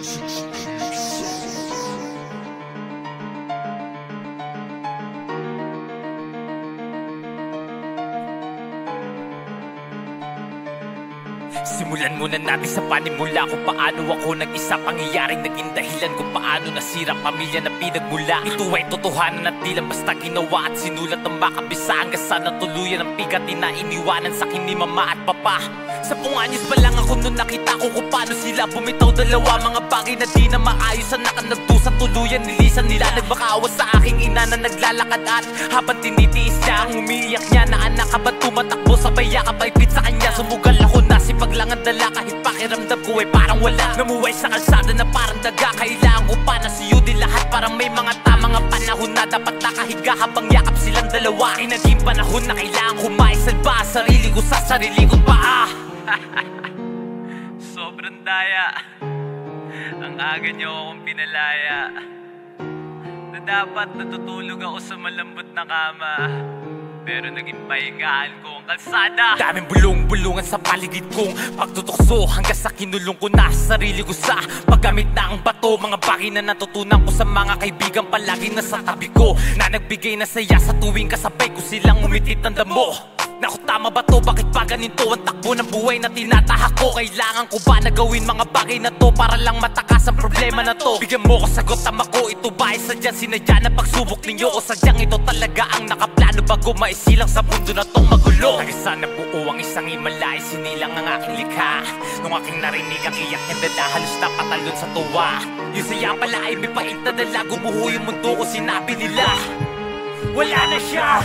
Simulan muna natin sa panimula kung paano ako nag-isa, pangyayaring naging dahilan kung paano nasira pamilya na pinagmula. Ito ay totohanan at di lang basta ginawa at sinulat ng makabisa hanggang sa natuluyan ang pigatin na iniwanan sa akin ni mama at papa. Sa punganyos pa lang ako nung nakita ko kung paano sila bumitaw dalawa, mga bagay na di na maayos ang nakanagdusa tuluyan, nilisan nila. Nagbakaawa sa aking ina na naglalakad at habang tinitiis niya ang umiiyak niya na anak habang tumatakbo sabay yakap ay pit sa kanya. Sumugal ako na sipag lang ang dala kahit pakiramdam ko ay parang wala. Namuway sa kalsada na parang daga, kailangan ko pa na siyudi lahat. Parang may mga tamang panahon na dapat nakahiga habang yakap silang dalawa. Ay naging panahon na kailangan ko maisalba sarili ko sa sarili kong paa. Sobrang daya, ang aga niyo akong pinalaya, na dapat natutulog ako sa malambot na kama, pero naging pahingahan ko ang kalsada. Daming bulong-bulungan sa paligid kong pagtutukso hanggang sa kinulong ko na sarili ko sa paggamit na ang bato. Mga bagay na natutunan ko sa mga kaibigan palagi na sa tabi ko, na nagbigay na saya sa tuwing kasabay ko silang umitit ng damo. Naku, tama ba to? Bakit ba ganito ang takbo ng buhay na tinatahak ko? Kailangan ko ba na gawin mga bagay na to para lang matakas ang problema na to? Bigyan mo ko sagot, tama ko. Ito ba ay sadyang sinadya na pagsubok ninyo? O sadyang ito talaga ang nakaplano bago maisilang sa mundo na tong magulo? Nagisa na buo ang isang himala, sinilang ang aking likha. Nung aking narinig ang iyak niya dala, halos napatalon sa tuwa. Yung saya pala ay may pait na dala, gumuho yung mundo ko, sinabi nila wala na siya.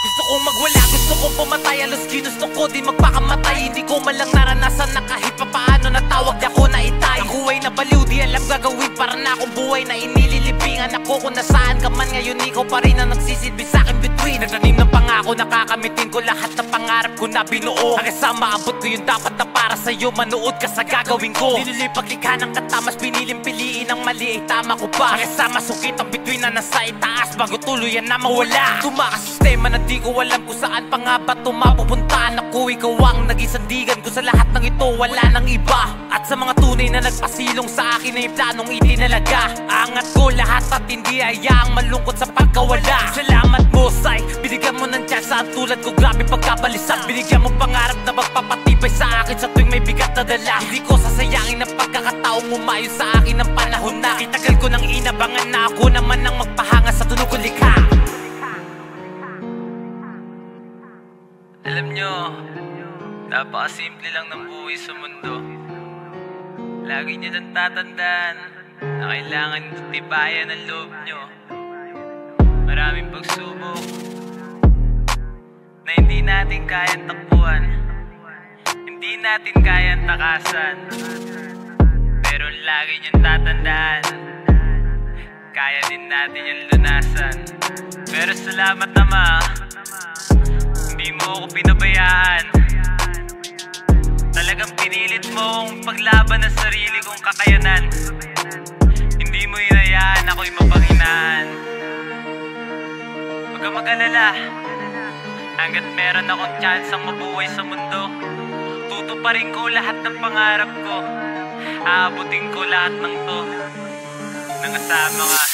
Gusto kong magwala, gusto kong pumatay, halos ginusto ko di magpakamatay. Hindi ko malang naranasan na kahit papaano natawag niya ko na itay. Ako ay nabaliw, di alam gagawin para na akong buhay na inililibingan ako. Kung nasaan ka man ngayon, ikaw pa rin ang nagsisilbi sa'kin between. Nagtanim ng pangako, nakakamitin ko lahat ng pangarap ko na binuo. Hanggang sa maabot ko yung dapat na para sa'yo, manood ka sa gagawin ko. Dinuloy paglikha ng katamas, piniling piliin ang mali ay tama ko pa. Hanggang sa masukit ang between na nasa itaas bago tuluyan na mawala. Tumakas sistema na di ko alam kung saan pa nga ba tumapupuntaan ako. Ikaw ang naging sandigan ko sa lahat ng ito, wala nang iba. At sa mga tunay na nagpasilong sa akin na yung planong itinalaga, angat ko lahat at hindi hayaang malungkot sa pagkawala. Salamat mo, Sai, binigyan mo ng chance ang tulad ko, grabe pagkabalisan. Binigyan mo pangarap na magpapatibay sa akin sa tuwing may bigat na dala. Hindi ko sasayangin ang pagkakataong umayon sa akin ng panahon na itagal ko nang inabangan na ako naman ang magpahanga sa tunog ko likha. Alam nyo, napakasimple lang ng buhay sa mundo. Lagi nyo nang tatandaan na kailangan tibayan ang loob nyo. Maraming pagsubok na hindi natin kayang takbuhan, hindi natin kayang takasan. Pero lagi nyo tatandaan, kaya din natin yung lunasan. Pero salamat Ama, hindi mo ako pinabayaan. Talagang pinilit mo akong paglaban ng sarili kong kakayanan. Hindi mo hinayaan ako'y mapanghinaan. Huwag kang mag-alala, hanggat meron akong chance ang mabuhay sa mundo, tutuparin ko lahat ng pangarap ko. Aabutin ko lahat ng to nang kasama ka.